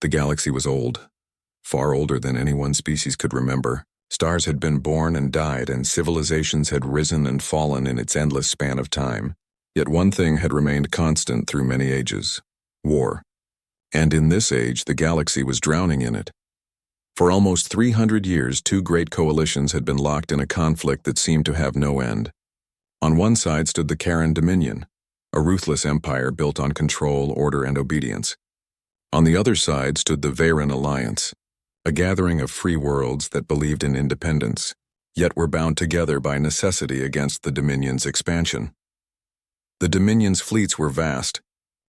The galaxy was old, far older than any one species could remember. Stars had been born and died, and civilizations had risen and fallen in its endless span of time. Yet one thing had remained constant through many ages: war. And in this age, the galaxy was drowning in it. For almost 300 years, two great coalitions had been locked in a conflict that seemed to have no end. On one side stood the Karen Dominion, a ruthless empire built on control, order, and obedience. On the other side stood the Veyran Alliance, a gathering of free worlds that believed in independence, yet were bound together by necessity against the Dominion's expansion. The Dominion's fleets were vast,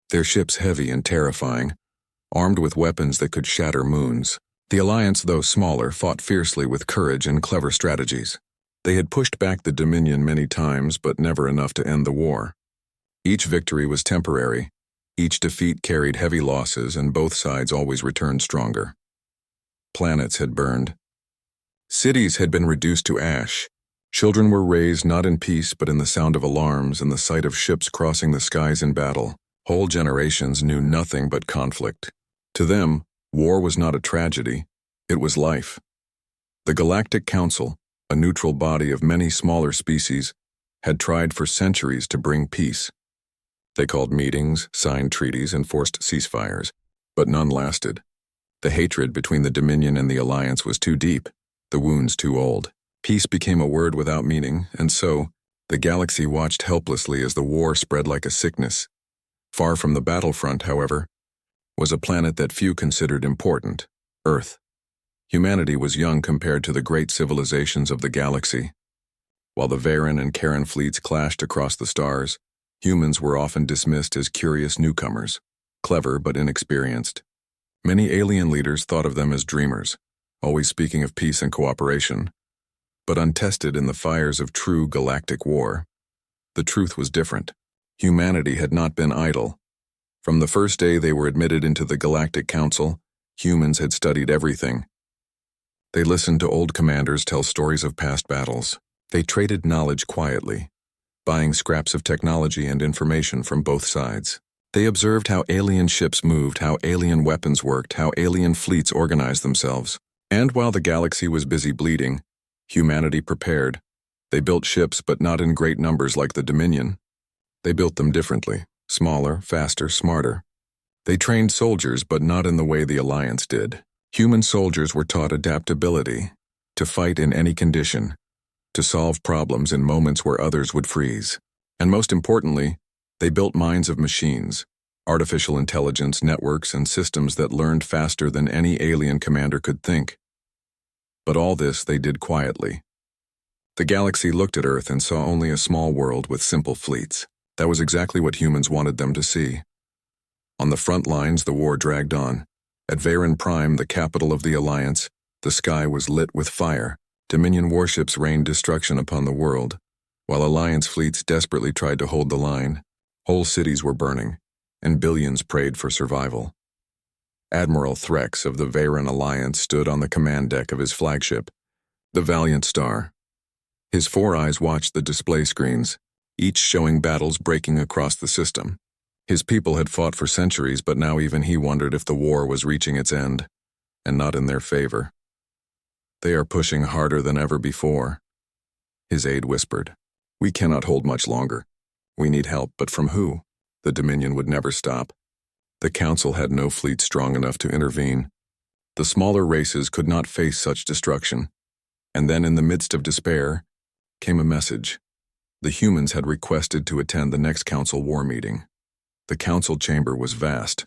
their ships heavy and terrifying, armed with weapons that could shatter moons. The Alliance, though smaller, fought fiercely with courage and clever strategies. They had pushed back the Dominion many times, but never enough to end the war. Each victory was temporary, each defeat carried heavy losses, and both sides always returned stronger. Planets had burned. Cities had been reduced to ash. Children were raised not in peace but in the sound of alarms and the sight of ships crossing the skies in battle. Whole generations knew nothing but conflict. To them, war was not a tragedy, it was life. The Galactic Council, a neutral body of many smaller species, had tried for centuries to bring peace. They called meetings, signed treaties, and forced ceasefires, but none lasted. The hatred between the Dominion and the Alliance was too deep, the wounds too old. Peace became a word without meaning, and so, the galaxy watched helplessly as the war spread like a sickness. Far from the battlefront, however, was a planet that few considered important: Earth. Humanity was young compared to the great civilizations of the galaxy. While the Veyran and Karen fleets clashed across the stars, humans were often dismissed as curious newcomers, clever but inexperienced. Many alien leaders thought of them as dreamers, always speaking of peace and cooperation. But untested in the fires of true galactic war, the truth was different. Humanity had not been idle. From the first day they were admitted into the Galactic Council, humans had studied everything. They listened to old commanders tell stories of past battles. They traded knowledge quietly, buying scraps of technology and information from both sides. They observed how alien ships moved, how alien weapons worked, how alien fleets organized themselves. And while the galaxy was busy bleeding, humanity prepared. They built ships, but not in great numbers like the Dominion. They built them differently, smaller, faster, smarter. They trained soldiers, but not in the way the Alliance did. Human soldiers were taught adaptability, to fight in any condition, to solve problems in moments where others would freeze. And most importantly, they built minds of machines, artificial intelligence networks and systems that learned faster than any alien commander could think. But all this they did quietly. The galaxy looked at Earth and saw only a small world with simple fleets. That was exactly what humans wanted them to see. On the front lines, the war dragged on. At Veyran Prime, the capital of the Alliance, the sky was lit with fire. Dominion warships rained destruction upon the world, while Alliance fleets desperately tried to hold the line. Whole cities were burning, and billions prayed for survival. Admiral Threx of the Veyran Alliance stood on the command deck of his flagship, the Valiant Star. His four eyes watched the display screens, each showing battles breaking across the system. His people had fought for centuries, but now even he wondered if the war was reaching its end, and not in their favor. "They are pushing harder than ever before," his aide whispered. "We cannot hold much longer. We need help, but from who?" The Dominion would never stop. The Council had no fleet strong enough to intervene. The smaller races could not face such destruction. And then, in the midst of despair, came a message. The humans had requested to attend the next Council war meeting. The Council chamber was vast,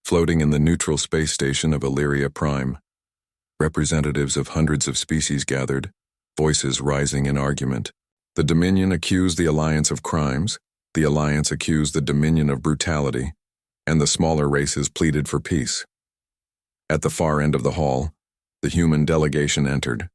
floating in the neutral space station of Illyria Prime. Representatives of hundreds of species gathered, voices rising in argument. The Dominion accused the Alliance of crimes, the Alliance accused the Dominion of brutality, and the smaller races pleaded for peace. At the far end of the hall, the human delegation entered.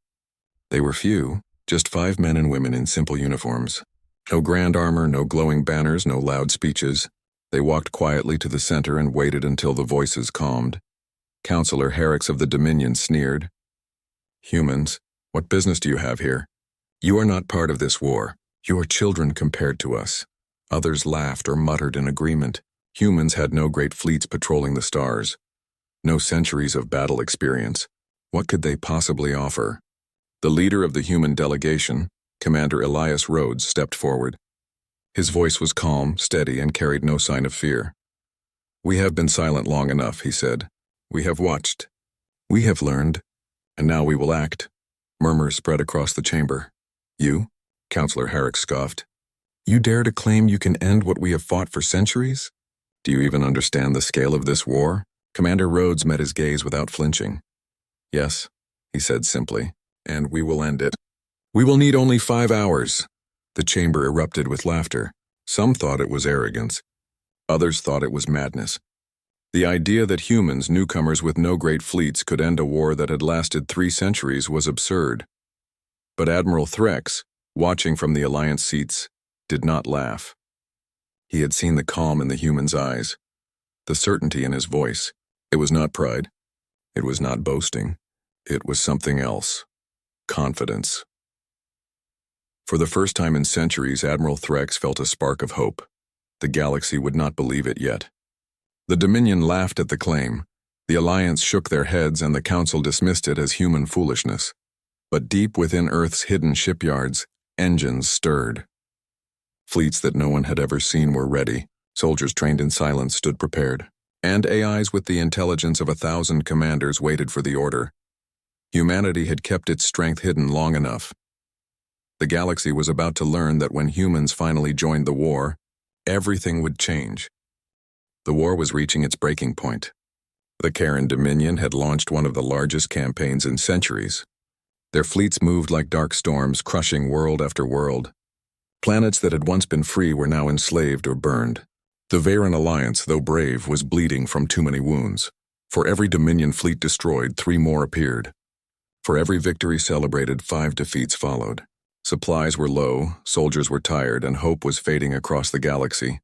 They were few, just 5 men and women in simple uniforms. No grand armor, no glowing banners, no loud speeches. They walked quietly to the center and waited until the voices calmed. Councillor Herrix of the Dominion sneered. "Humans, what business do you have here? You are not part of this war. You are children compared to us." Others laughed or muttered in agreement. Humans had no great fleets patrolling the stars. No centuries of battle experience. What could they possibly offer? The leader of the human delegation, Commander Elias Rhodes, stepped forward. His voice was calm, steady, and carried no sign of fear. "We have been silent long enough," he said. "We have watched. We have learned. And now we will act." Murmurs spread across the chamber. "You?" Counselor Herrick scoffed. "You dare to claim you can end what we have fought for centuries? Do you even understand the scale of this war?" Commander Rhodes met his gaze without flinching. "Yes," he said simply, "and we will end it. We will need only 5 hours." The chamber erupted with laughter. Some thought it was arrogance. Others thought it was madness. The idea that humans, newcomers with no great fleets, could end a war that had lasted 3 centuries was absurd. But Admiral Threx, watching from the Alliance seats, did not laugh. He had seen the calm in the human's eyes, the certainty in his voice. It was not pride. It was not boasting. It was something else. Confidence. For the first time in centuries, Admiral Threx felt a spark of hope. The galaxy would not believe it yet. The Dominion laughed at the claim. The Alliance shook their heads, and the Council dismissed it as human foolishness. But deep within Earth's hidden shipyards, engines stirred. Fleets that no one had ever seen were ready. Soldiers trained in silence stood prepared. And AIs with the intelligence of 1,000 commanders waited for the order. Humanity had kept its strength hidden long enough. The galaxy was about to learn that when humans finally joined the war, everything would change. The war was reaching its breaking point. The Karen Dominion had launched one of the largest campaigns in centuries. Their fleets moved like dark storms, crushing world after world. Planets that had once been free were now enslaved or burned. The Varen Alliance, though brave, was bleeding from too many wounds. For every Dominion fleet destroyed, 3 more appeared. For every victory celebrated, 5 defeats followed. Supplies were low, soldiers were tired, and hope was fading across the galaxy.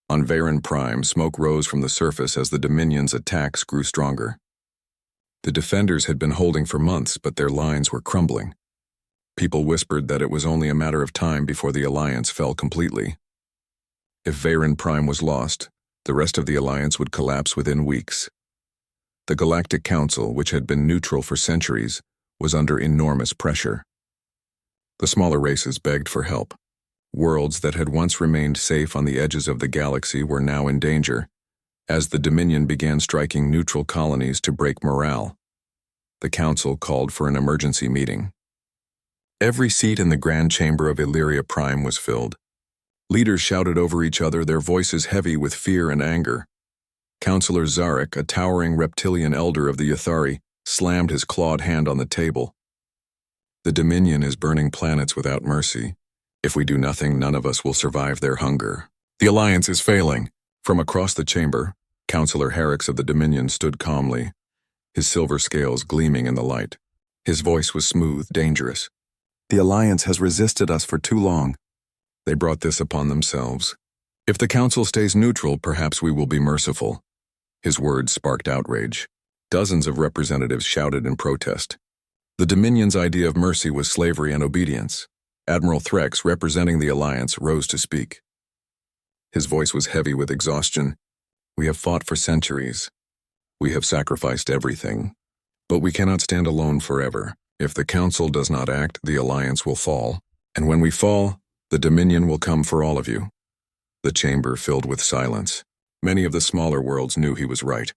On Varen Prime, smoke rose from the surface as the Dominion's attacks grew stronger. The defenders had been holding for months, but their lines were crumbling. People whispered that it was only a matter of time before the Alliance fell completely. If Varen Prime was lost, the rest of the Alliance would collapse within weeks. The Galactic Council, which had been neutral for centuries, was under enormous pressure. The smaller races begged for help. Worlds that had once remained safe on the edges of the galaxy were now in danger, as the Dominion began striking neutral colonies to break morale. The Council called for an emergency meeting. Every seat in the Grand Chamber of Illyria Prime was filled. Leaders shouted over each other, their voices heavy with fear and anger. Counselor Zarek, a towering reptilian elder of the Yathari, slammed his clawed hand on the table. "The Dominion is burning planets without mercy. If we do nothing, none of us will survive their hunger. The Alliance is failing." From across the chamber, Counselor Herricks of the Dominion stood calmly, his silver scales gleaming in the light. His voice was smooth, dangerous. "The Alliance has resisted us for too long. They brought this upon themselves. If the Council stays neutral, perhaps we will be merciful." His words sparked outrage. Dozens of representatives shouted in protest. The Dominion's idea of mercy was slavery and obedience. Admiral Threx, representing the Alliance, rose to speak. His voice was heavy with exhaustion. "We have fought for centuries. We have sacrificed everything. But we cannot stand alone forever. If the Council does not act, the Alliance will fall. And when we fall, the Dominion will come for all of you." The chamber filled with silence. Many of the smaller worlds knew he was right.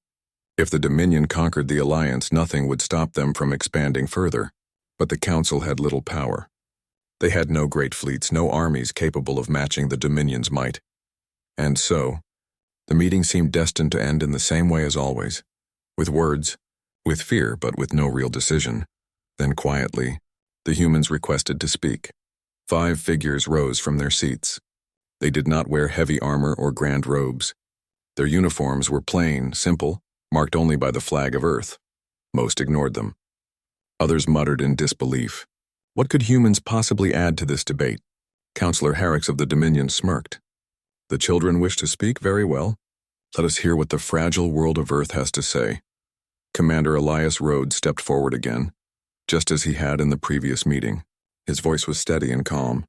If the Dominion conquered the Alliance, nothing would stop them from expanding further. But the Council had little power. They had no great fleets, no armies capable of matching the Dominion's might. And so, the meeting seemed destined to end in the same way as always, with words, with fear, but with no real decision. Then quietly, the humans requested to speak. 5 figures rose from their seats. They did not wear heavy armor or grand robes. Their uniforms were plain, simple, marked only by the flag of Earth. Most ignored them. Others muttered in disbelief. What could humans possibly add to this debate? Counselor Herricks of the Dominion smirked. "The children wish to speak? Very well. Let us hear what the fragile world of Earth has to say." Commander Elias Rhodes stepped forward again, just as he had in the previous meeting. His voice was steady and calm.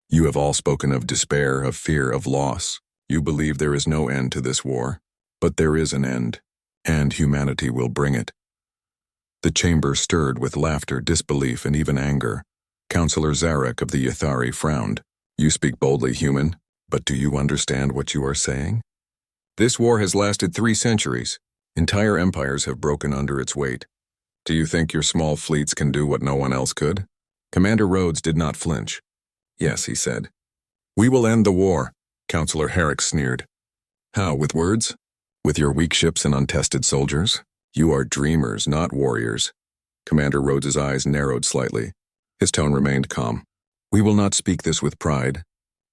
"You have all spoken of despair, of fear, of loss. You believe there is no end to this war. But there is an end. and humanity will bring it. The chamber stirred with laughter, disbelief, and even anger. Counselor Zarek of the Yathari frowned. You speak boldly, human, but do you understand what you are saying? This war has lasted 3 centuries. Entire empires have broken under its weight. Do you think your small fleets can do what no one else could? Commander Rhodes did not flinch. Yes, he said. We will end the war, Counselor Herrick sneered. How, with words? With your weak ships and untested soldiers? You are dreamers, not warriors. Commander Rhodes's eyes narrowed slightly. His tone remained calm. We will not speak this with pride.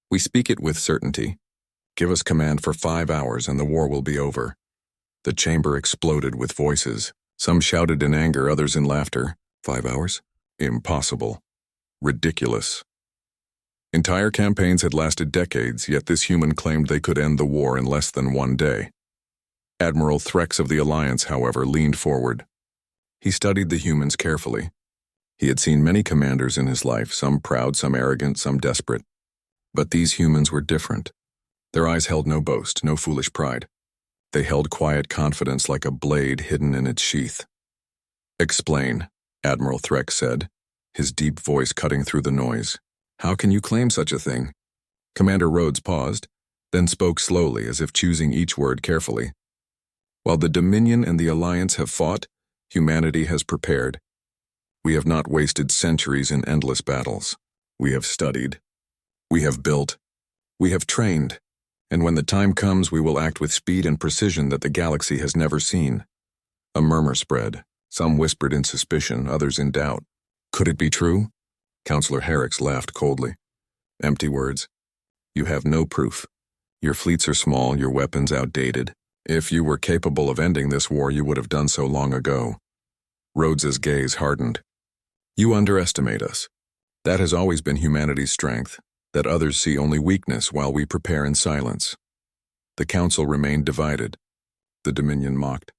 We speak it with certainty. Give us command for 5 hours and the war will be over. The chamber exploded with voices. Some shouted in anger, others in laughter. 5 hours? Impossible. Ridiculous. Entire campaigns had lasted decades, yet this human claimed they could end the war in less than 1 day. Admiral Threx of the Alliance, however, leaned forward. He studied the humans carefully. He had seen many commanders in his life, some proud, some arrogant, some desperate. But these humans were different. Their eyes held no boast, no foolish pride. They held quiet confidence like a blade hidden in its sheath. Explain, Admiral Threx said, his deep voice cutting through the noise. How can you claim such a thing? Commander Rhodes paused, then spoke slowly as if choosing each word carefully. While the Dominion and the Alliance have fought, humanity has prepared. We have not wasted centuries in endless battles. We have studied. We have built. We have trained. And when the time comes, we will act with speed and precision that the galaxy has never seen. A murmur spread. Some whispered in suspicion, others in doubt. Could it be true? Counselor Herrick laughed coldly. Empty words. You have no proof. Your fleets are small, your weapons outdated. If you were capable of ending this war, you would have done so long ago. Rhodes's gaze hardened. You underestimate us. That has always been humanity's strength, that others see only weakness while we prepare in silence. The Council remained divided. The Dominion mocked.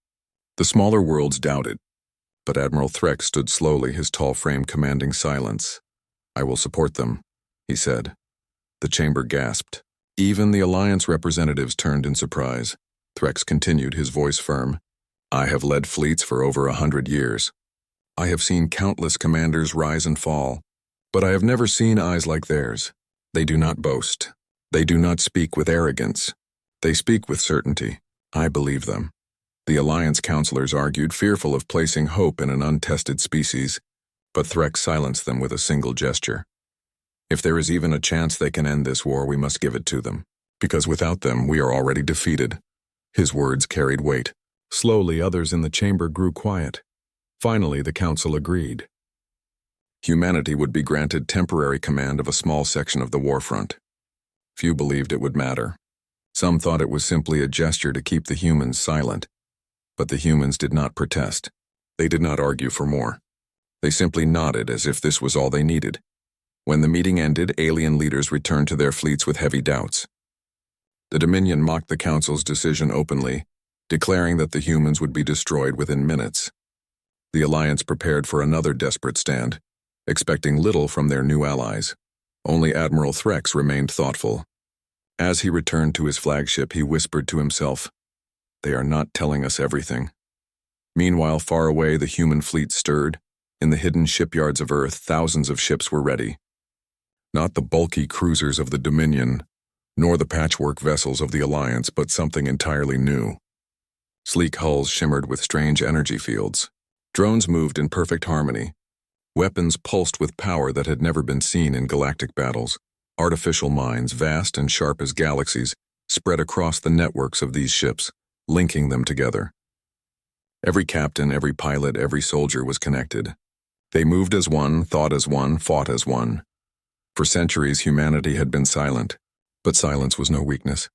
The smaller worlds doubted. But Admiral Threx stood slowly, his tall frame commanding silence. I will support them, he said. The chamber gasped. Even the Alliance representatives turned in surprise. Threx continued, his voice firm. I have led fleets for over 100 years. I have seen countless commanders rise and fall, but I have never seen eyes like theirs. They do not boast. They do not speak with arrogance. They speak with certainty. I believe them. The Alliance counselors argued, fearful of placing hope in an untested species, but Threx silenced them with a single gesture. If there is even a chance they can end this war, we must give it to them, because without them, we are already defeated. His words carried weight. Slowly, others in the chamber grew quiet. Finally, the Council agreed. Humanity would be granted temporary command of a small section of the warfront. Few believed it would matter. Some thought it was simply a gesture to keep the humans silent. But the humans did not protest. They did not argue for more. They simply nodded as if this was all they needed. When the meeting ended, alien leaders returned to their fleets with heavy doubts. The Dominion mocked the Council's decision openly, declaring that the humans would be destroyed within minutes. The Alliance prepared for another desperate stand, expecting little from their new allies. Only Admiral Threx remained thoughtful. As he returned to his flagship, he whispered to himself, They are not telling us everything. Meanwhile, far away, the human fleet stirred. In the hidden shipyards of Earth, thousands of ships were ready. Not the bulky cruisers of the Dominion, nor the patchwork vessels of the Alliance, but something entirely new. Sleek hulls shimmered with strange energy fields. Drones moved in perfect harmony. Weapons pulsed with power that had never been seen in galactic battles. Artificial minds, vast and sharp as galaxies, spread across the networks of these ships, linking them together. Every captain, every pilot, every soldier was connected. They moved as one, thought as one, fought as one. For centuries, humanity had been silent, but silence was no weakness.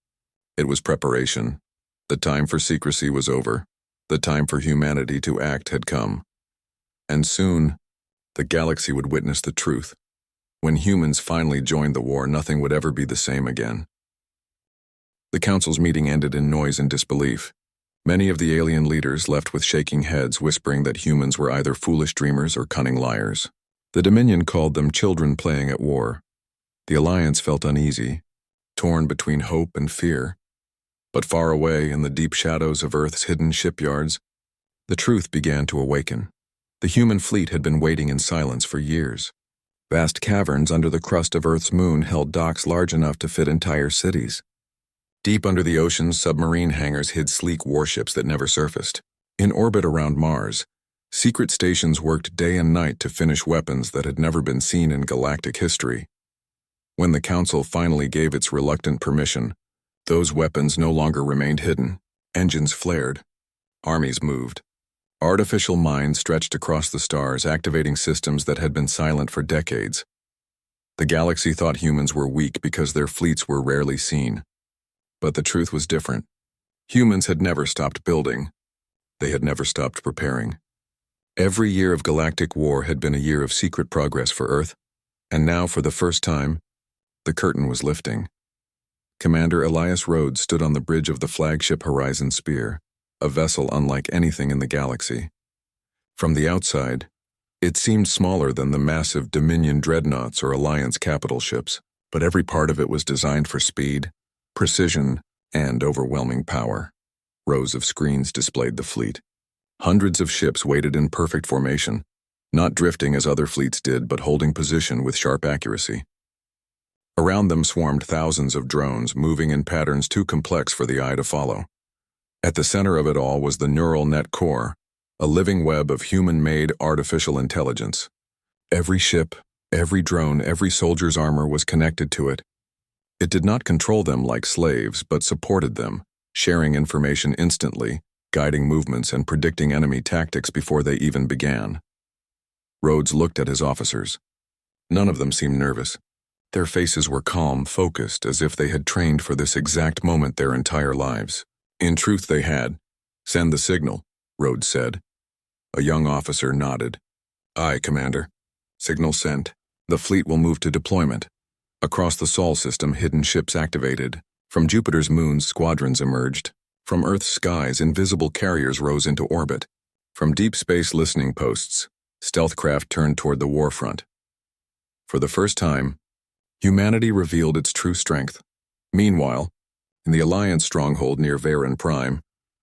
It was preparation. The time for secrecy was over. The time for humanity to act had come. And soon, the galaxy would witness the truth. When humans finally joined the war, nothing would ever be the same again. The Council's meeting ended in noise and disbelief. Many of the alien leaders left with shaking heads, whispering that humans were either foolish dreamers or cunning liars. The Dominion called them children playing at war. The Alliance felt uneasy, torn between hope and fear. But far away in the deep shadows of Earth's hidden shipyards, the truth began to awaken. The human fleet had been waiting in silence for years. Vast caverns under the crust of Earth's moon held docks large enough to fit entire cities. Deep under the ocean's submarine hangars hid sleek warships that never surfaced. In orbit around Mars, secret stations worked day and night to finish weapons that had never been seen in galactic history. When the Council finally gave its reluctant permission, those weapons no longer remained hidden. Engines flared. Armies moved. Artificial minds stretched across the stars, activating systems that had been silent for decades. The galaxy thought humans were weak because their fleets were rarely seen. But the truth was different. Humans had never stopped building. They had never stopped preparing. Every year of galactic war had been a year of secret progress for Earth, and now, for the first time, the curtain was lifting. Commander Elias Rhodes stood on the bridge of the flagship Horizon Spear, a vessel unlike anything in the galaxy. From the outside, it seemed smaller than the massive Dominion dreadnoughts or Alliance capital ships, but every part of it was designed for speed, precision, and overwhelming power. Rows of screens displayed the fleet. Hundreds of ships waited in perfect formation, not drifting as other fleets did, but holding position with sharp accuracy. Around them swarmed thousands of drones, moving in patterns too complex for the eye to follow. At the center of it all was the neural net core, a living web of human-made artificial intelligence. Every ship, every drone, every soldier's armor was connected to it. It did not control them like slaves, but supported them, sharing information instantly, guiding movements and predicting enemy tactics before they even began. Rhodes looked at his officers. None of them seemed nervous. Their faces were calm, focused, as if they had trained for this exact moment their entire lives. In truth, they had. "Send the signal," Rhodes said. A young officer nodded. "Aye, Commander." Signal sent. The fleet will move to deployment. Across the Sol system, hidden ships activated. From Jupiter's moons, squadrons emerged. From Earth's skies, invisible carriers rose into orbit. From deep space listening posts, stealth craft turned toward the warfront. For the first time, humanity revealed its true strength. Meanwhile, in the Alliance stronghold near Varen Prime,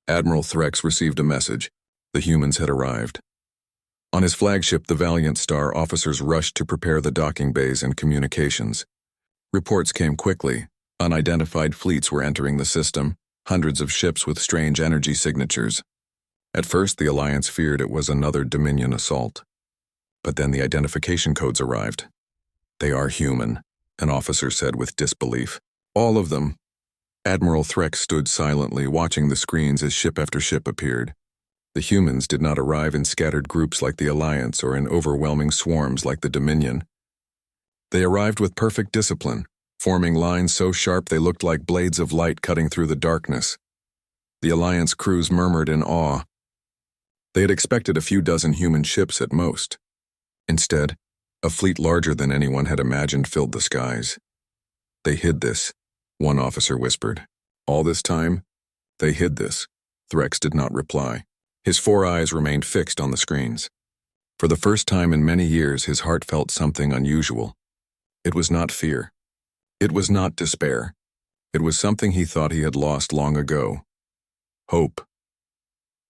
Admiral Threx received a message. The humans had arrived. On his flagship, the Valiant Star, officers rushed to prepare the docking bays and communications. Reports came quickly. Unidentified fleets were entering the system, hundreds of ships with strange energy signatures. At first, the Alliance feared it was another Dominion assault. But then the identification codes arrived. "They are human," an officer said with disbelief. "All of them." Admiral Threx stood silently, watching the screens as ship after ship appeared. The humans did not arrive in scattered groups like the Alliance or in overwhelming swarms like the Dominion. They arrived with perfect discipline, forming lines so sharp they looked like blades of light cutting through the darkness. The Alliance crews murmured in awe. They had expected a few dozen human ships at most. Instead, a fleet larger than anyone had imagined filled the skies. "They hid this," one officer whispered. "All this time, they hid this." Threx did not reply. His 4 eyes remained fixed on the screens. For the first time in many years, his heart felt something unusual. It was not fear. It was not despair. It was something he thought he had lost long ago. Hope.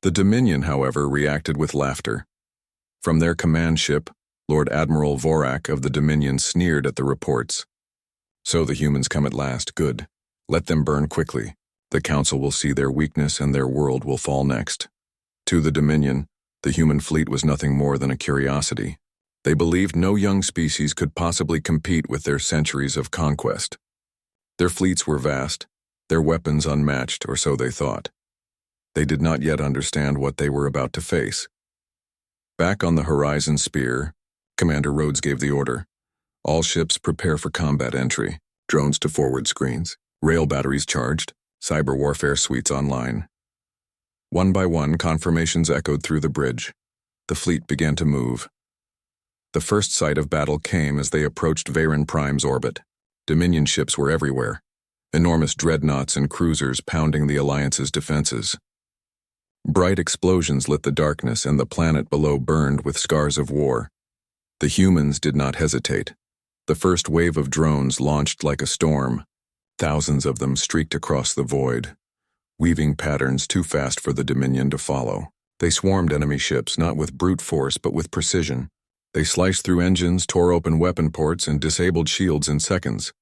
The Dominion, however, reacted with laughter. From their command ship, Lord Admiral Vorak of the Dominion sneered at the reports. "So the humans come at last. Good. Let them burn quickly. The Council will see their weakness and their world will fall next." To the Dominion, the human fleet was nothing more than a curiosity. They believed no young species could possibly compete with their centuries of conquest. Their fleets were vast, their weapons unmatched, or so they thought. They did not yet understand what they were about to face. Back on the Horizon Spear, Commander Rhodes gave the order. "All ships prepare for combat entry. Drones to forward screens. Rail batteries charged. Cyber warfare suites online." One by one, confirmations echoed through the bridge. The fleet began to move. The first sight of battle came as they approached Varen Prime's orbit. Dominion ships were everywhere, enormous dreadnoughts and cruisers pounding the Alliance's defenses. Bright explosions lit the darkness, and the planet below burned with scars of war. The humans did not hesitate. The first wave of drones launched like a storm. Thousands of them streaked across the void. weaving patterns too fast for the Dominion to follow. They swarmed enemy ships not with brute force but with precision. They sliced through engines, tore open weapon ports, and disabled shields in seconds.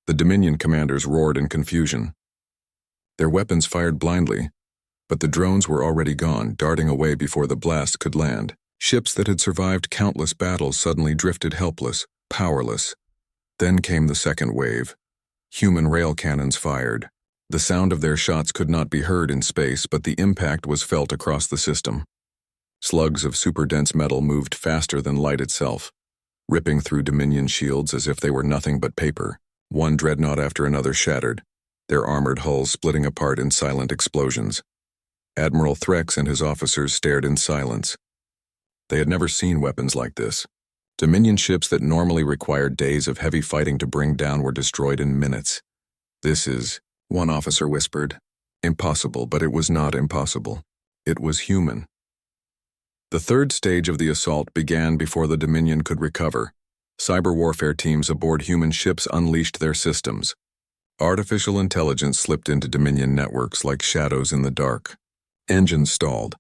The Dominion commanders roared in confusion. Their weapons fired blindly, but the drones were already gone, darting away before the blast could land. Ships that had survived countless battles suddenly drifted helpless, powerless. Then came the second wave. Human rail cannons fired. The sound of their shots could not be heard in space, but the impact was felt across the system. Slugs of super-dense metal moved faster than light itself, ripping through Dominion shields as if they were nothing but paper. One dreadnought after another shattered, their armored hulls splitting apart in silent explosions. Admiral Threx and his officers stared in silence. They had never seen weapons like this. Dominion ships that normally required days of heavy fighting to bring down were destroyed in minutes. "This is," one officer whispered, "impossible," but it was not impossible. It was human. The third stage of the assault began before the Dominion could recover. Cyber warfare teams aboard human ships unleashed their systems. Artificial intelligence slipped into Dominion networks like shadows in the dark. Engines stalled.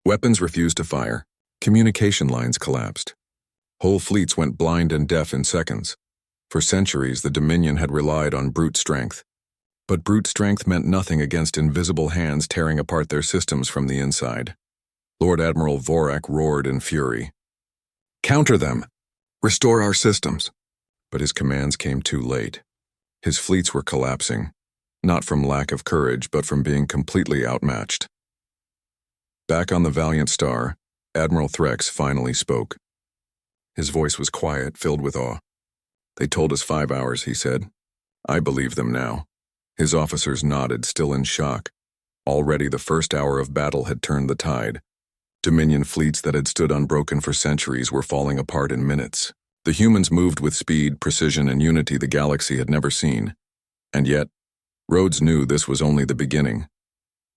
Weapons refused to fire. Communication lines collapsed. Whole fleets went blind and deaf in seconds. For centuries, the Dominion had relied on brute strength. But brute strength meant nothing against invisible hands tearing apart their systems from the inside. Lord Admiral Vorak roared in fury. "Counter them! Restore our systems!" But his commands came too late. His fleets were collapsing, not from lack of courage, but from being completely outmatched. Back on the Valiant Star, Admiral Threx finally spoke. His voice was quiet, filled with awe. "They told us 5 hours," he said. "I believe them now." His officers nodded, still in shock. Already the first hour of battle had turned the tide. Dominion fleets that had stood unbroken for centuries were falling apart in minutes. The humans moved with speed, precision, and unity the galaxy had never seen. And yet, Rhodes knew this was only the beginning.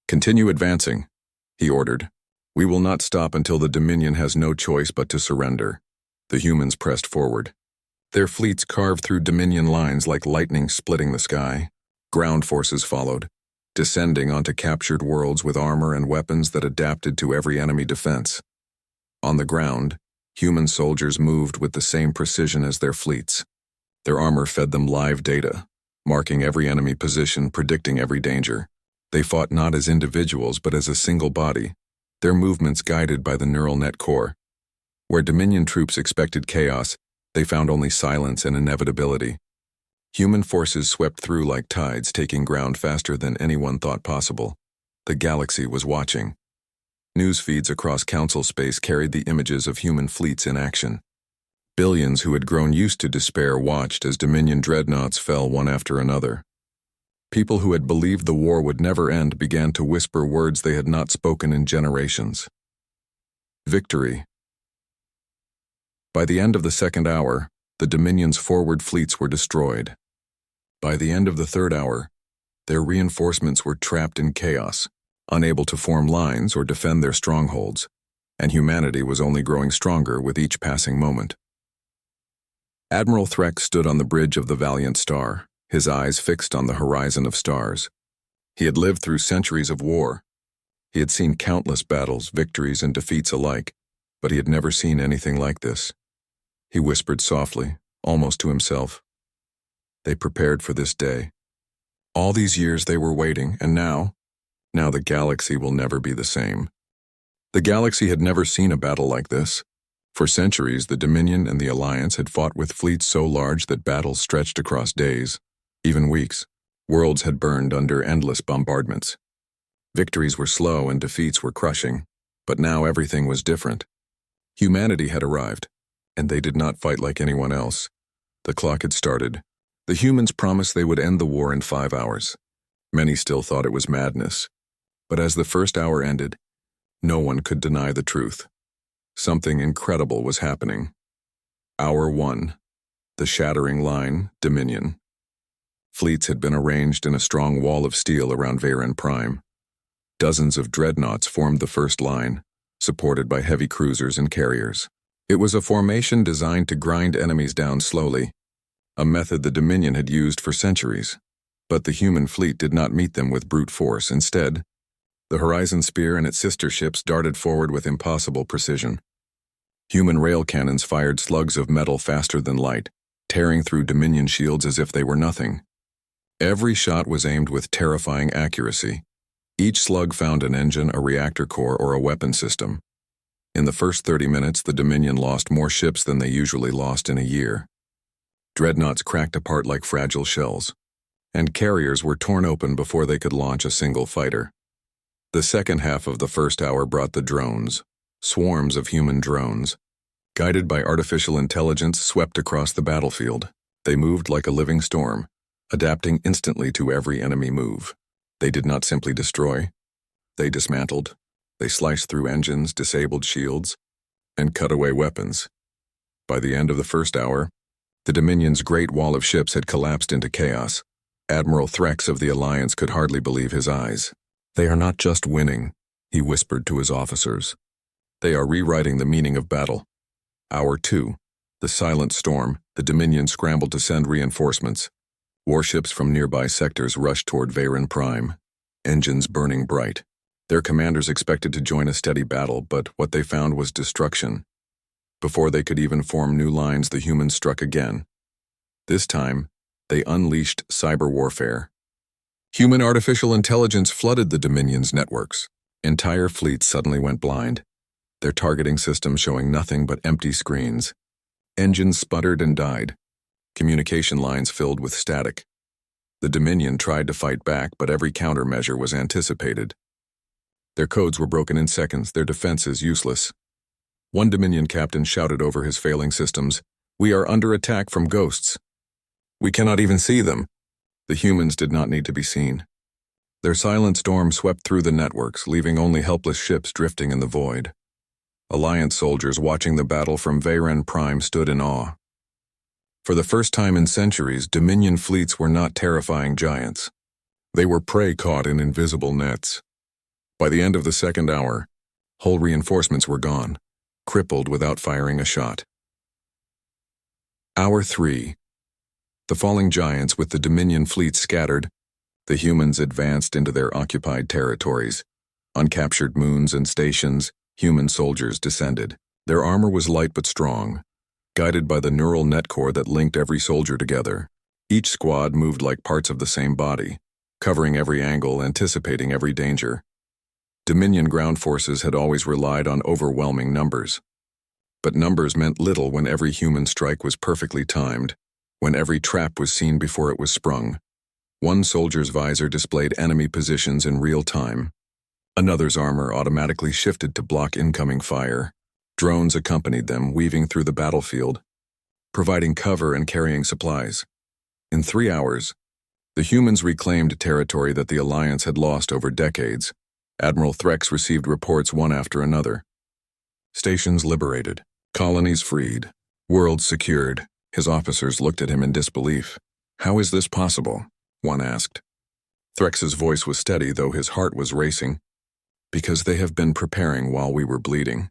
"Continue advancing," he ordered. "We will not stop until the Dominion has no choice but to surrender." The humans pressed forward. Their fleets carved through Dominion lines like lightning splitting the sky. Ground forces followed, descending onto captured worlds with armor and weapons that adapted to every enemy defense. On the ground, human soldiers moved with the same precision as their fleets. Their armor fed them live data, marking every enemy position, predicting every danger. They fought not as individuals but as a single body, their movements guided by the neural net core. Where Dominion troops expected chaos, they found only silence and inevitability. Human forces swept through like tides, taking ground faster than anyone thought possible. The galaxy was watching. News feeds across Council space carried the images of human fleets in action. Billions who had grown used to despair watched as Dominion dreadnoughts fell one after another. People who had believed the war would never end began to whisper words they had not spoken in generations. Victory. By the end of the second hour, the Dominion's forward fleets were destroyed. By the end of the third hour, their reinforcements were trapped in chaos, unable to form lines or defend their strongholds, and humanity was only growing stronger with each passing moment. Admiral Threx stood on the bridge of the Valiant Star, his eyes fixed on the horizon of stars. He had lived through centuries of war. He had seen countless battles, victories, and defeats alike, but he had never seen anything like this. He whispered softly, almost to himself. They prepared for this day. All these years they were waiting, and now the galaxy will never be the same. The galaxy had never seen a battle like this. For centuries, the Dominion and the Alliance had fought with fleets so large that battles stretched across days, even weeks. Worlds had burned under endless bombardments. Victories were slow and defeats were crushing, but now everything was different. Humanity had arrived, and they did not fight like anyone else. The clock had started. The humans promised they would end the war in 5 hours. Many still thought it was madness. But as the first hour ended, no one could deny the truth. Something incredible was happening. Hour 1. The shattering line, Dominion. Fleets had been arranged in a strong wall of steel around Varen Prime. Dozens of dreadnoughts formed the first line, supported by heavy cruisers and carriers. It was a formation designed to grind enemies down slowly, a method the Dominion had used for centuries. But the human fleet did not meet them with brute force. Instead, the Horizon Spear and its sister ships darted forward with impossible precision. Human rail cannons fired slugs of metal faster than light, tearing through Dominion shields as if they were nothing. Every shot was aimed with terrifying accuracy. Each slug found an engine, a reactor core, or a weapon system. In the first 30 minutes, the Dominion lost more ships than they usually lost in a year. Dreadnoughts cracked apart like fragile shells, and carriers were torn open before they could launch a single fighter. The second half of the first hour brought the drones. Swarms of human drones, guided by artificial intelligence, swept across the battlefield. They moved like a living storm, adapting instantly to every enemy move. They did not simply destroy. They dismantled. They sliced through engines, disabled shields, and cut away weapons. By the end of the first hour, the Dominion's great wall of ships had collapsed into chaos. Admiral Threx of the Alliance could hardly believe his eyes. "They are not just winning," he whispered to his officers. "They are rewriting the meaning of battle." Hour 2. The silent storm. The Dominion scrambled to send reinforcements. Warships from nearby sectors rushed toward Veyron Prime, engines burning bright. Their commanders expected to join a steady battle, but what they found was destruction. Before they could even form new lines, the humans struck again. This time, they unleashed cyber warfare. Human artificial intelligence flooded the Dominion's networks. Entire fleets suddenly went blind, their targeting system showing nothing but empty screens. Engines sputtered and died. Communication lines filled with static. The Dominion tried to fight back, but every countermeasure was anticipated. Their codes were broken in seconds, their defenses useless. One Dominion captain shouted over his failing systems, "We are under attack from ghosts. We cannot even see them." The humans did not need to be seen. Their silent storm swept through the networks, leaving only helpless ships drifting in the void. Alliance soldiers watching the battle from Veyron Prime stood in awe. For the first time in centuries, Dominion fleets were not terrifying giants. They were prey caught in invisible nets. By the end of the second hour, whole reinforcements were gone, crippled without firing a shot. Hour 3. The falling giants with the Dominion fleet scattered, the humans advanced into their occupied territories. Uncaptured moons and stations, human soldiers descended. Their armor was light but strong, guided by the neural net core that linked every soldier together. Each squad moved like parts of the same body, covering every angle, anticipating every danger. Dominion ground forces had always relied on overwhelming numbers. But numbers meant little when every human strike was perfectly timed, when every trap was seen before it was sprung. One soldier's visor displayed enemy positions in real time. Another's armor automatically shifted to block incoming fire. Drones accompanied them, weaving through the battlefield, providing cover and carrying supplies. In 3 hours, the humans reclaimed territory that the Alliance had lost over decades. Admiral Threx received reports one after another. Stations liberated, colonies freed, worlds secured. His officers looked at him in disbelief. "How is this possible?" one asked. Threx's voice was steady, though his heart was racing. "Because they have been preparing while we were bleeding.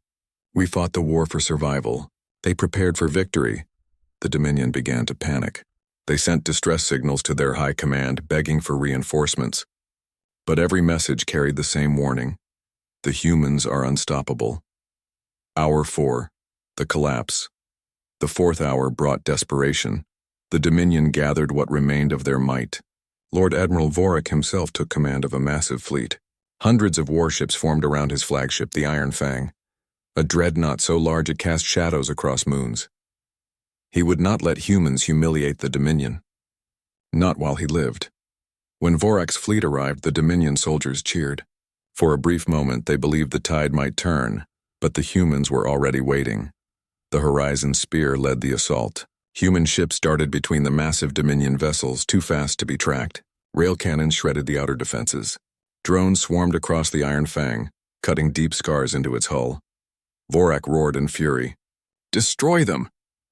We fought the war for survival. They prepared for victory." The Dominion began to panic. They sent distress signals to their high command, begging for reinforcements. But every message carried the same warning: the humans are unstoppable. Hour 4. The collapse. The fourth hour brought desperation. The Dominion gathered what remained of their might. Lord Admiral Vorik himself took command of a massive fleet. Hundreds of warships formed around his flagship, the Iron Fang, a dreadnought so large it cast shadows across moons. He would not let humans humiliate the Dominion. Not while he lived. When Vorik's fleet arrived, the Dominion soldiers cheered. For a brief moment, they believed the tide might turn, but the humans were already waiting. The Horizon Spear led the assault. Human ships darted between the massive Dominion vessels, too fast to be tracked. Rail cannons shredded the outer defenses. Drones swarmed across the Iron Fang, cutting deep scars into its hull. Vorik roared in fury. "Destroy them!"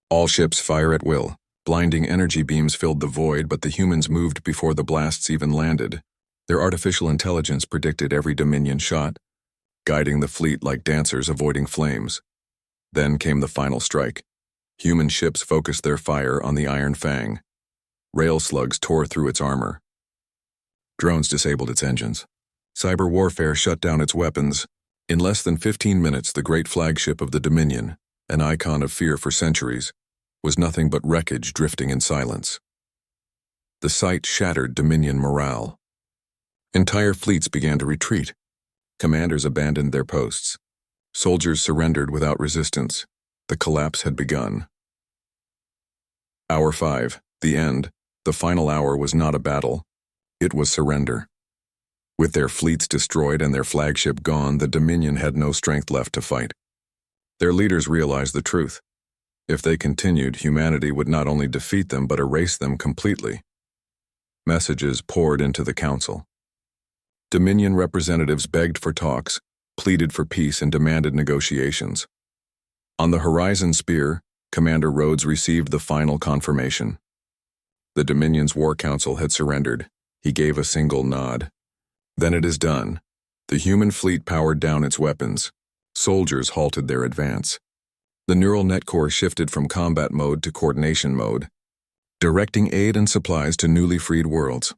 All ships fire at will. Blinding energy beams filled the void, but the humans moved before the blasts even landed. Their artificial intelligence predicted every Dominion shot, guiding the fleet like dancers avoiding flames. Then came the final strike. Human ships focused their fire on the Iron Fang. Rail slugs tore through its armor. Drones disabled its engines. Cyber warfare shut down its weapons. In less than 15 minutes, the great flagship of the Dominion, an icon of fear for centuries, was nothing but wreckage drifting in silence. The sight shattered Dominion morale. Entire fleets began to retreat. Commanders abandoned their posts. Soldiers surrendered without resistance. The collapse had begun. Hour 5, the end, the final hour was not a battle. It was surrender. With their fleets destroyed and their flagship gone, the Dominion had no strength left to fight. Their leaders realized the truth. If they continued, humanity would not only defeat them but erase them completely. Messages poured into the council. Dominion representatives begged for talks, pleaded for peace, and demanded negotiations. On the Horizon Spear, Commander Rhodes received the final confirmation. The Dominion's War Council had surrendered. He gave a single nod. Then it is done. The human fleet powered down its weapons. Soldiers halted their advance. The neural net core shifted from combat mode to coordination mode, directing aid and supplies to newly freed worlds.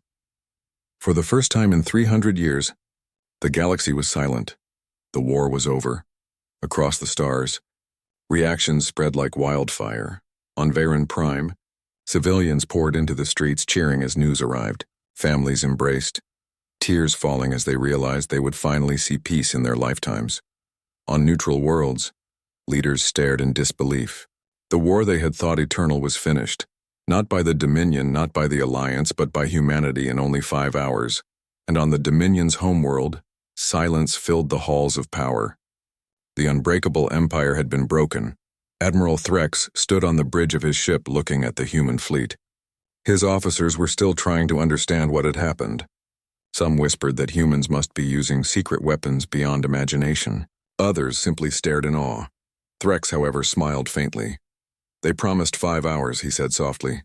For the first time in 300 years, the galaxy was silent. The war was over. Across the stars, reactions spread like wildfire. On Veyron Prime, civilians poured into the streets cheering as news arrived. Families embraced, tears falling as they realized they would finally see peace in their lifetimes. On neutral worlds, leaders stared in disbelief. The war they had thought eternal was finished. Not by the Dominion, not by the Alliance, but by humanity in only 5 hours. And on the Dominion's homeworld, silence filled the halls of power. The unbreakable empire had been broken. Admiral Threx stood on the bridge of his ship looking at the human fleet. His officers were still trying to understand what had happened. Some whispered that humans must be using secret weapons beyond imagination. Others simply stared in awe. Threx, however, smiled faintly. They promised 5 hours, he said softly,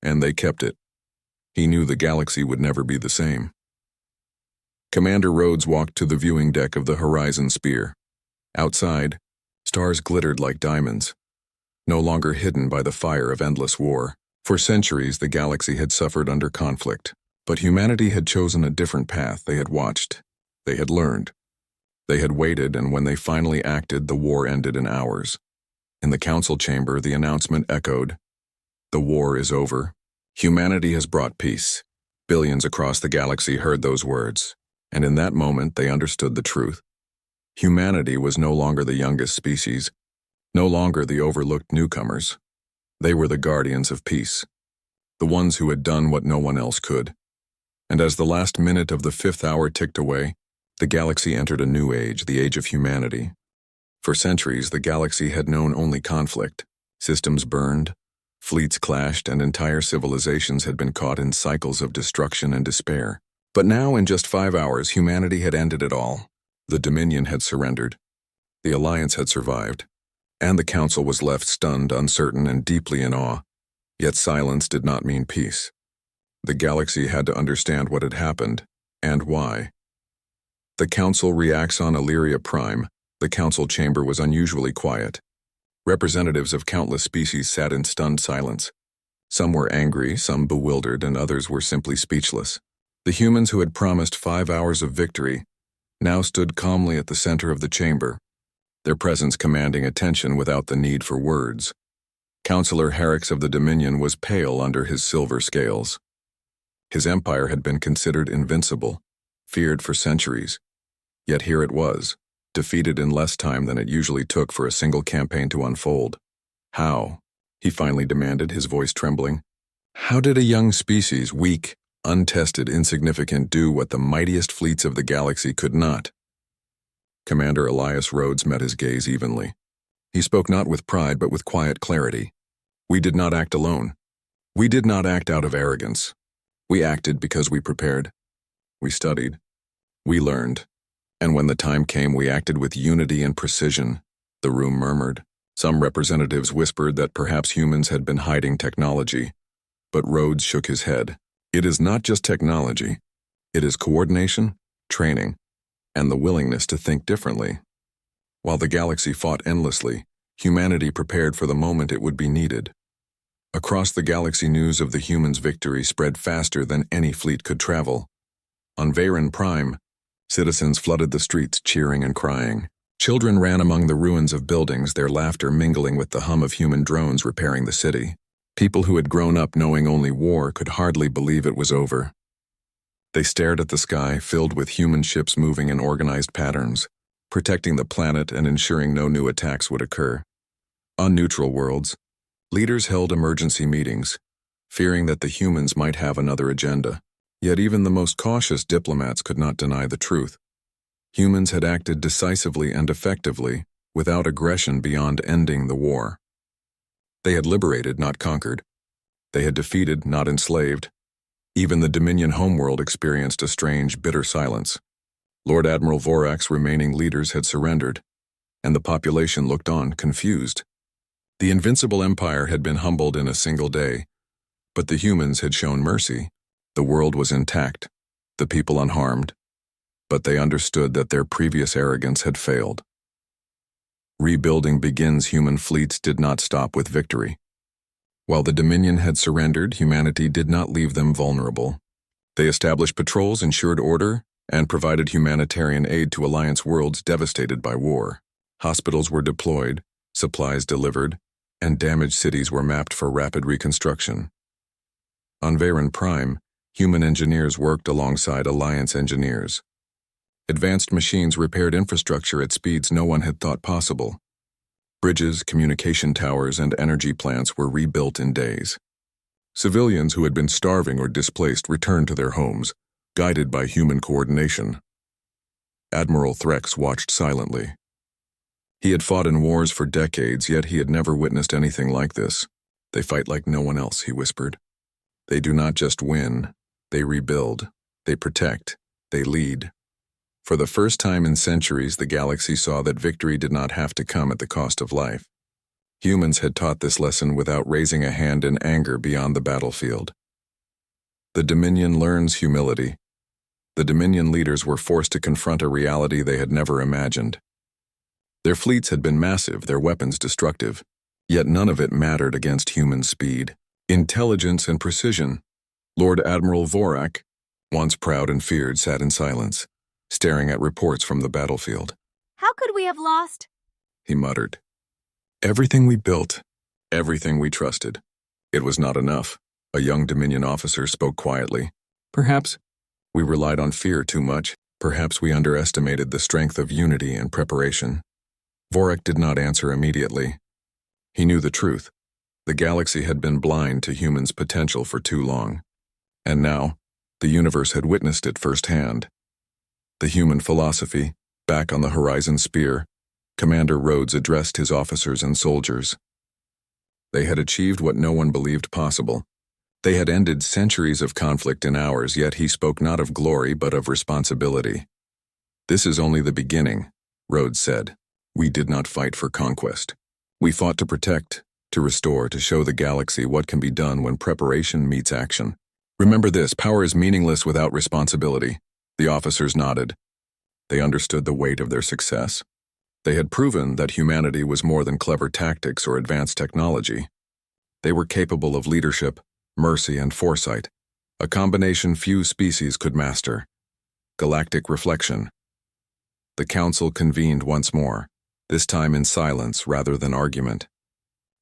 and they kept it. He knew the galaxy would never be the same. Commander Rhodes walked to the viewing deck of the Horizon Spear. Outside, stars glittered like diamonds, no longer hidden by the fire of endless war. For centuries, the galaxy had suffered under conflict, but humanity had chosen a different path. They had watched. They had learned. They had waited, and when they finally acted, the war ended in hours. In the council chamber, the announcement echoed, "The war is over. Humanity has brought peace." Billions across the galaxy heard those words, and in that moment they understood the truth. Humanity was no longer the youngest species, no longer the overlooked newcomers. They were the guardians of peace, the ones who had done what no one else could. And as the last minute of the 5th hour ticked away, the galaxy entered a new age, the age of humanity. For centuries, the galaxy had known only conflict. Systems burned, fleets clashed, and entire civilizations had been caught in cycles of destruction and despair. But now, in just 5 hours, humanity had ended it all. The Dominion had surrendered. The Alliance had survived. And the Council was left stunned, uncertain, and deeply in awe. Yet silence did not mean peace. The galaxy had to understand what had happened, and why. The Council reacts on Illyria Prime. The council chamber was unusually quiet. Representatives of countless species sat in stunned silence. Some were angry, some bewildered, and others were simply speechless. The humans who had promised 5 hours of victory now stood calmly at the center of the chamber, their presence commanding attention without the need for words. Councillor Herrix of the Dominion was pale under his silver scales. His empire had been considered invincible, feared for centuries. Yet here it was, defeated in less time than it usually took for a single campaign to unfold. How? He finally demanded, his voice trembling. How did a young species, weak, untested, insignificant, do what the mightiest fleets of the galaxy could not? Commander Elias Rhodes met his gaze evenly. He spoke not with pride but with quiet clarity. We did not act alone. We did not act out of arrogance. We acted because we prepared. We studied. We learned. And when the time came, we acted with unity and precision. The room murmured. Some representatives whispered that perhaps humans had been hiding technology. But Rhodes shook his head. It is not just technology. It is coordination, training, and the willingness to think differently. While the galaxy fought endlessly, humanity prepared for the moment it would be needed. Across the galaxy, news of the humans' victory spread faster than any fleet could travel. On Veyron Prime, citizens flooded the streets cheering and crying. Children ran among the ruins of buildings, their laughter mingling with the hum of human drones repairing the city. People who had grown up knowing only war could hardly believe it was over. They stared at the sky, filled with human ships moving in organized patterns, protecting the planet and ensuring no new attacks would occur. On neutral worlds, leaders held emergency meetings, fearing that the humans might have another agenda. Yet even the most cautious diplomats could not deny the truth. Humans had acted decisively and effectively, without aggression beyond ending the war. They had liberated, not conquered. They had defeated, not enslaved. Even the Dominion homeworld experienced a strange, bitter silence. Lord Admiral Vorak's remaining leaders had surrendered, and the population looked on, confused. The invincible empire had been humbled in a single day, but the humans had shown mercy. The world was intact, the people unharmed, but they understood that their previous arrogance had failed. Rebuilding begins. Human fleets did not stop with victory. While the Dominion had surrendered, humanity did not leave them vulnerable. They established patrols, ensured order, and provided humanitarian aid to Alliance worlds devastated by war. Hospitals were deployed, supplies delivered, and damaged cities were mapped for rapid reconstruction. On Veyron Prime, human engineers worked alongside Alliance engineers. Advanced machines repaired infrastructure at speeds no one had thought possible. Bridges, communication towers, and energy plants were rebuilt in days. Civilians who had been starving or displaced returned to their homes, guided by human coordination. Admiral Threx watched silently. He had fought in wars for decades, yet he had never witnessed anything like this. They fight like no one else, he whispered. They do not just win, they rebuild, they protect, they lead. For the first time in centuries, the galaxy saw that victory did not have to come at the cost of life. Humans had taught this lesson without raising a hand in anger beyond the battlefield. The Dominion learns humility. The Dominion leaders were forced to confront a reality they had never imagined. Their fleets had been massive, their weapons destructive, yet none of it mattered against human speed, intelligence, and precision. Lord Admiral Vorak, once proud and feared, sat in silence, staring at reports from the battlefield. How could we have lost? He muttered. Everything we built, everything we trusted. It was not enough. A young Dominion officer spoke quietly. Perhaps we relied on fear too much. Perhaps we underestimated the strength of unity and preparation. Vorak did not answer immediately. He knew the truth. The galaxy had been blind to humans' potential for too long. And now, the universe had witnessed it firsthand. The human philosophy, back on the horizon spear, Commander Rhodes addressed his officers and soldiers. They had achieved what no one believed possible. They had ended centuries of conflict in hours, yet he spoke not of glory but of responsibility. This is only the beginning, Rhodes said. We did not fight for conquest. We fought to protect, to restore, to show the galaxy what can be done when preparation meets action. Remember this, power is meaningless without responsibility. The officers nodded. They understood the weight of their success. They had proven that humanity was more than clever tactics or advanced technology. They were capable of leadership, mercy, and foresight, a combination few species could master. Galactic reflection. The council convened once more, this time in silence rather than argument.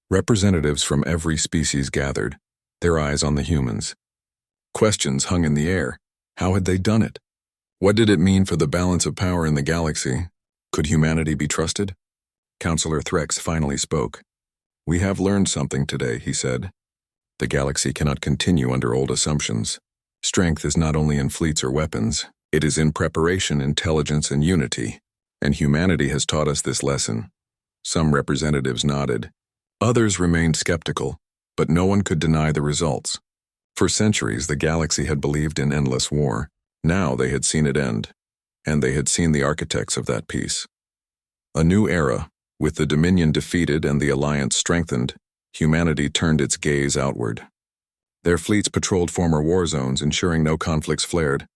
Representatives from every species gathered, their eyes on the humans. Questions hung in the air. How had they done it? What did it mean for the balance of power in the galaxy? Could humanity be trusted? Counselor Threx finally spoke. We have learned something today, he said. The galaxy cannot continue under old assumptions. Strength is not only in fleets or weapons, it is in preparation, intelligence, and unity. And humanity has taught us this lesson. Some representatives nodded. Others remained skeptical, but no one could deny the results. For centuries, the galaxy had believed in endless war. Now they had seen it end, and they had seen the architects of that peace. A new era, with the Dominion defeated and the Alliance strengthened, humanity turned its gaze outward. Their fleets patrolled former war zones, ensuring no conflicts flared.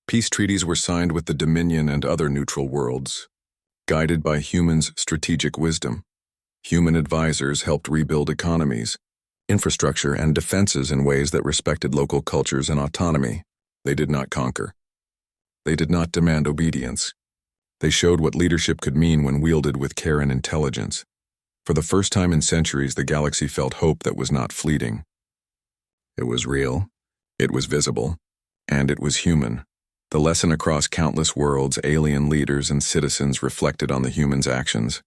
Peace treaties were signed with the Dominion and other neutral worlds. Guided by humans' strategic wisdom, human advisors helped rebuild economies, infrastructure, and defenses in ways that respected local cultures and autonomy. They did not conquer. They did not demand obedience. They showed what leadership could mean when wielded with care and intelligence. For the first time in centuries, the galaxy felt hope that was not fleeting. It was real, it was visible, and it was human. The lesson across countless worlds, alien leaders and citizens reflected on the humans' actions.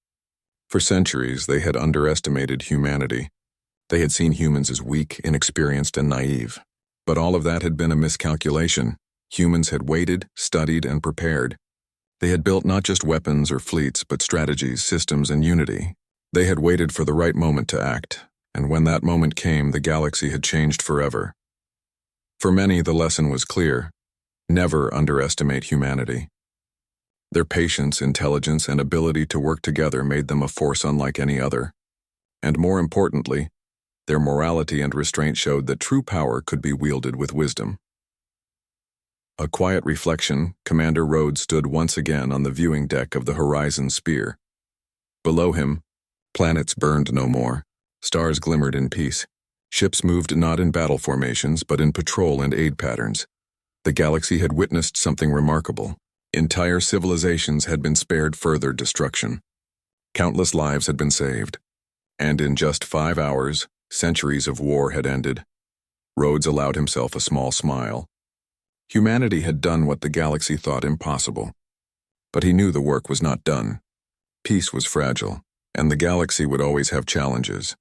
For centuries, they had underestimated humanity. They had seen humans as weak, inexperienced, and naive. But all of that had been a miscalculation. Humans had waited, studied, and prepared. They had built not just weapons or fleets, but strategies, systems, and unity. They had waited for the right moment to act, and when that moment came, the galaxy had changed forever. For many, the lesson was clear. Never underestimate humanity. Their patience, intelligence, and ability to work together made them a force unlike any other. And more importantly, their morality and restraint showed that true power could be wielded with wisdom. A quiet reflection, Commander Rhodes stood once again on the viewing deck of the Horizon Spear. Below him, planets burned no more, stars glimmered in peace. Ships moved not in battle formations, but in patrol and aid patterns. The galaxy had witnessed something remarkable. Entire civilizations had been spared further destruction. Countless lives had been saved. And in just 5 hours, centuries of war had ended. Rhodes allowed himself a small smile. Humanity had done what the galaxy thought impossible. But he knew the work was not done. Peace was fragile, and the galaxy would always have challenges.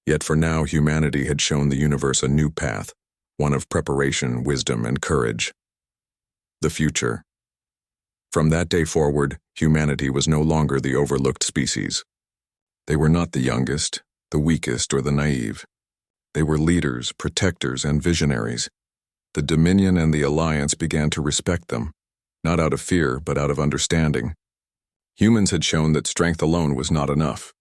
Yet for now, humanity had shown the universe a new path, one of preparation, wisdom, and courage. The future. From that day forward, humanity was no longer the overlooked species. They were not the youngest, the weakest, or the naive. They were leaders, protectors, and visionaries. The Dominion and the Alliance began to respect them, not out of fear, but out of understanding. Humans had shown that strength alone was not enough.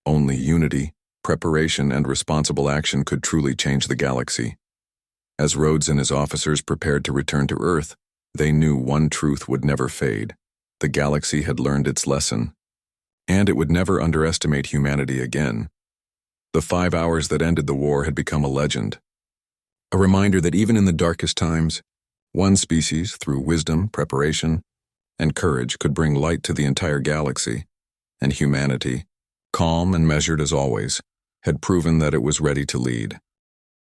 Only unity, preparation, and responsible action could truly change the galaxy. As Rhodes and his officers prepared to return to Earth, they knew one truth would never fade. The galaxy had learned its lesson, and it would never underestimate humanity again. The 5 hours that ended the war had become a legend. A reminder that even in the darkest times, one species, through wisdom, preparation, and courage, could bring light to the entire galaxy, and humanity, calm and measured as always, had proven that it was ready to lead.